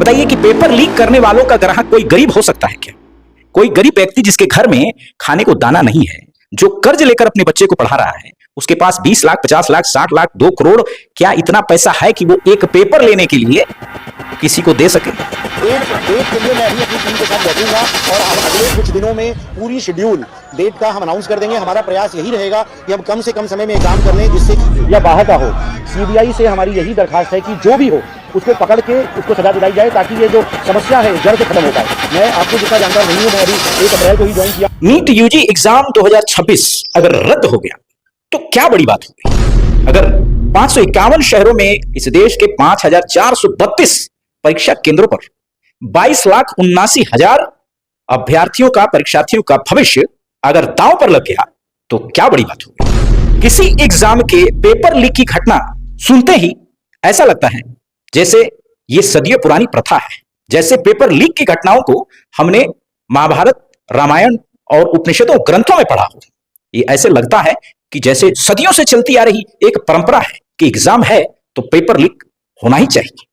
बताइए कि paper leak करने वालों का ग्राहक कोई गरीब हो सकता है क्या? कोई गरीब व्यक्ति जिसके घर में खाने को दाना नहीं है, जो कर्ज लेकर अपने बच्चे को पढ़ा रहा है, उसके पास 20 लाख, 50 लाख, 60 लाख, 2 करोड़, क्या इतना पैसा है कि वो एक पेपर लेने के लिए किसी को दे सके? डेट के लिए मैं अभी अपनी टीम के साथ बैठूंगा और हम अगले कुछ दिनों में पूरी शेड्यूल डेट का हम अनाउंस कर देंगे। हमारा प्रयास यही रहेगा कि हम कम से कम समय में काम कर लें जिससे या बाहर का हो। सीबीआई से हमारी यही दरखास्त है कि जो भी हो उसको पकड़ के उसको सजा दिलाई जाए ताकि ये जो समस्या है जड़ से खत्म हो पाए। मैं आपको जितना जानकार नहीं हूँ, मैं अभी 1 अप्रैल को ही ज्वाइन किया। नीट यूजी एग्जाम 2026 अगर रद्द हो गया तो क्या बड़ी बात हो गई? अगर 551 शहरों में इस देश के 5432 परीक्षा केंद्रों पर 22,79,000 अभ्यर्थियों का, परीक्षार्थियों का भविष्य अगर दांव पर लग गया तो क्या बड़ी बात हो गई? किसी एग्जाम के पेपर लीक की घटना सुनते ही ऐसा लगता है जैसे ये सदियों पुरानी प्रथा है, जैसे पेपर लीक की घटनाओं को हमने महाभारत, रामायण और उपनिषदों ग्रंथों में पढ़ा हो। ये ऐसे लगता है कि जैसे सदियों से चलती आ रही एक परंपरा है कि एग्जाम है तो पेपर लीक होना ही चाहिए।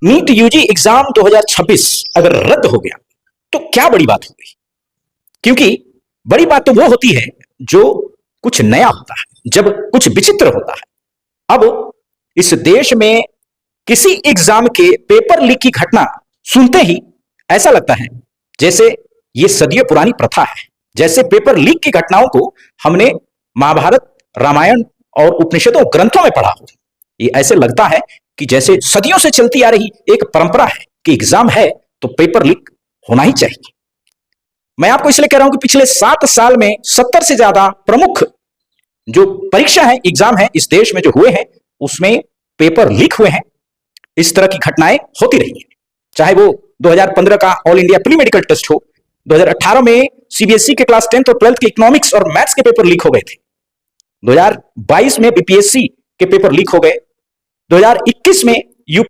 नीट यूजी एग्जाम 2026 अगर रद्द हो गया तो क्या बड़ी बात हो गई? क्योंकि बड़ी बात तो वो होती है जो कुछ नया होता है, जब कुछ विचित्र होता है। अब इस देश में किसी एग्जाम के पेपर लीक की घटना सुनते ही ऐसा लगता है जैसे ये सदियों पुरानी प्रथा है, जैसे पेपर लीक की घटनाओं को हमने महाभारत, रामायण और उपनिषदों ग्रंथों में पढ़ा हो। ये ऐसे लगता है कि जैसे सदियों से चलती आ रही एक परंपरा है कि एग्जाम है तो पेपर लीक होना ही चाहिए। मैं आपको इसलिए कह रहा हूं कि पिछले 7 साल में 70 से ज्यादा प्रमुख जो परीक्षा है, एग्जाम है इस देश में जो हुए हैं, उसमें पेपर लीक हुए हैं। इस तरह की घटनाएं होती रही हैं, चाहे वो 2015 का All India Pre Medical Test हो, 2018 में सीबीएसई के क्लास 10th और 12th के इकोनॉमिक्स और मैथ्स के पेपर लीक हो गए थे, 2022 में बीपीएससी के पेपर लीक हो गए, 2021 में